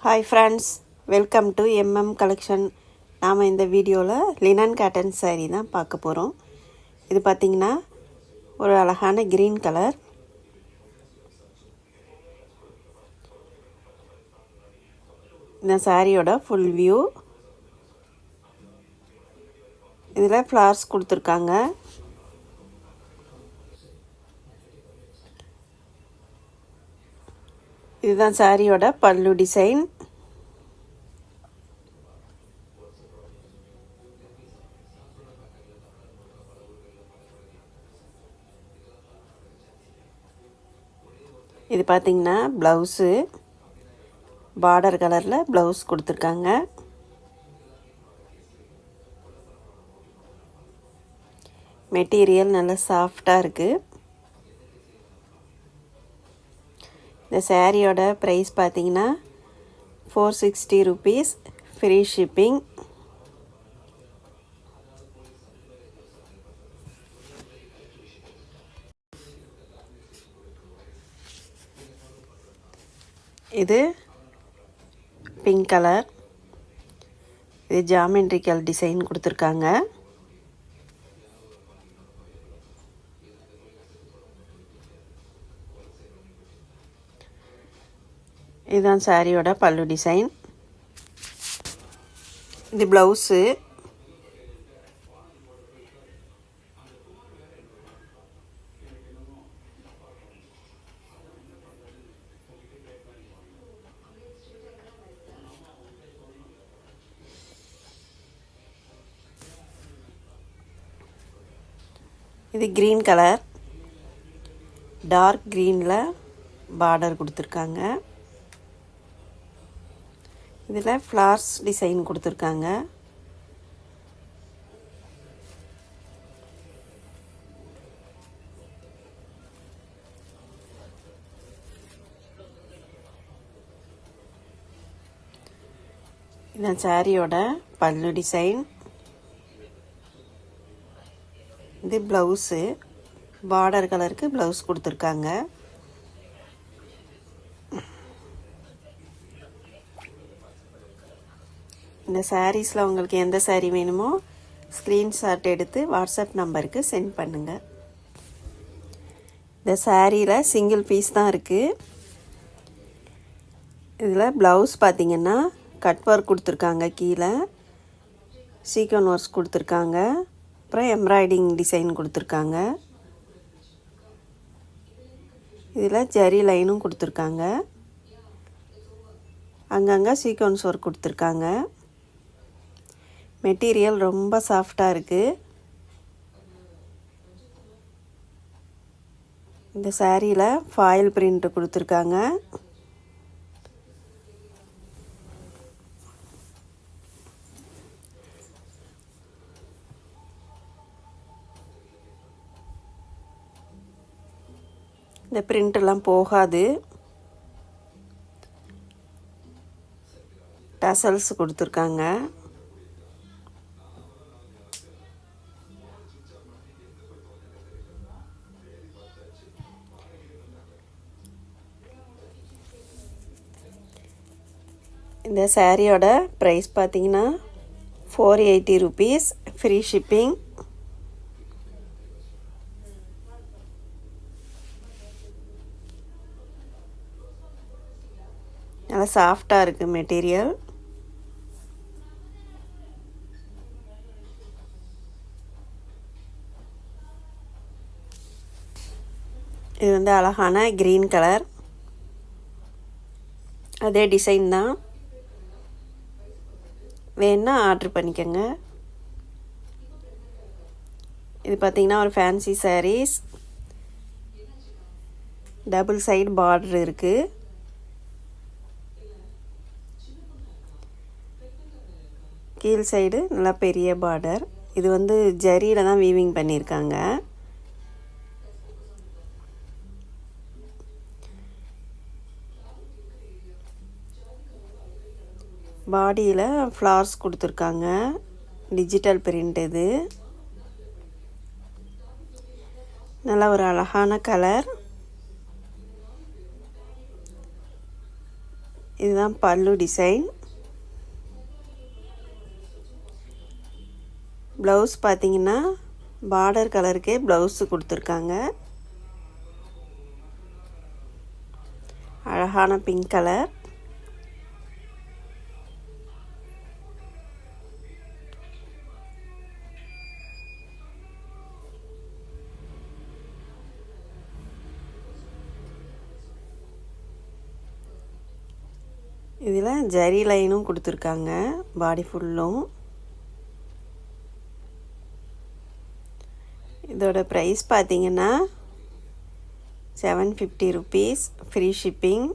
Hi friends, welcome to collection. நாம இந்த வீடியோவில் லினன் காட்டன் saree தான் பார்க்க போகிறோம். இது பார்த்தீங்கன்னா ஒரு அழகான green கலர். இந்த சாரியோட ஃபுல் வியூ. இதில் ஃப்ளார்ஸ் கொடுத்துருக்காங்க. இதுதான் சாரியோட பல்லு டிசைன். இது பார்த்தீங்கன்னா ப்ளவுஸு பார்டர் கலரில் ப்ளவுஸ் கொடுத்துருக்காங்க. மெட்டீரியல் நல்லா சாஃப்டாக இருக்குது. இந்த சாரியோட ப்ரைஸ் பார்த்தீங்கன்னா 460 rupees, ஃப்ரீ ஷிப்பிங். இது பிங்க் கலர். இது ஜாமெண்ட்ரிக்கல் டிசைன் கொடுத்துருக்காங்க. இதுதான் சாரியோட பல்லு டிசைன். இது ப்ளவுஸு. இது க்ரீன் கலர். டார்க் க்ரீனில் பார்டர் கொடுத்துருக்காங்க. இதில் ஃப்ளார்ஸ் டிசைன் கொடுத்துருக்காங்க. இந்த சாரியோட பல்லு டிசைன். இது ப்ளவுஸு. பார்டர் கலருக்கு ப்ளவுஸ் கொடுத்துருக்காங்க. இந்த சாரீஸில் உங்களுக்கு எந்த சாரீ வேணுமோ ஸ்க்ரீன்ஷாட் எடுத்து வாட்ஸ்அப் நம்பருக்கு சென்ட் பண்ணுங்கள். இந்த சாரியில் சிங்கிள் பீஸ் தான் இருக்குது. இதில் ப்ளவுஸ் பார்த்திங்கன்னா கட் ஒர்க் கொடுத்துருக்காங்க. கீழே சீக்வன் ஒர்க்ஸ் கொடுத்துருக்காங்க. அப்புறம் எம்ப்ராய்டிங் டிசைன் கொடுத்துருக்காங்க. இதில் ஜரி லைனும் கொடுத்துருக்காங்க. அங்கங்கே சீக்வன்ஸ் ஒர்க் கொடுத்துருக்காங்க. மெட்டீரியல் ரொம்ப சாஃப்டாக இருக்குது. இந்த சாரியில் ஃபாயில் பிரிண்ட் கொடுத்துருக்காங்க. இந்த பிரிண்டெல்லாம் போகாது. டசல்ஸ் கொடுத்துருக்காங்க. இந்த சாரியோட ப்ரைஸ் பார்த்தீங்கன்னா 480 rupees, ஃப்ரீ ஷிப்பிங். நல்லா சாஃப்டாக இருக்குது மெட்டீரியல். இது வந்து அழகான க்ரீன் கலர். அதே டிசைன் தான். வேணுன்னா ஆர்டர் பண்ணிக்கோங்க. இது பார்த்திங்கன்னா ஒரு fancy saris. Double side border இருக்குது. கீழ் சைடு நல்லா பெரிய பார்டர். இது வந்து ஜரியில் தான் வீவிங் பண்ணியிருக்காங்க. பாடியில் ஃப்ளார்ஸ் கொடுத்துருக்காங்க. Digital print. இது நல்லா ஒரு அழகான கலர். இதுதான் பல்லு டிசைன். ப்ளவுஸ் பார்த்தீங்கன்னா பார்டர் கலருக்கே ப்ளவுஸு கொடுத்துருக்காங்க. அழகான பிங்க் கலர். இதில் ஜரி லைனும் கொடுத்துருக்காங்க பாடி ஃபுல்லும். இதோட ப்ரைஸ் பார்த்தீங்கன்னா 750 rupees, ஃப்ரீ ஷிப்பிங்.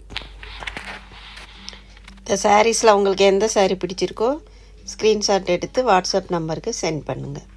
இந்த சாரீஸில் உங்களுக்கு எந்த சாரீ பிடிச்சிருக்கோ ஸ்க்ரீன்ஷாட் எடுத்து வாட்ஸ்அப் நம்பருக்கு சென்ட் பண்ணுங்கள்.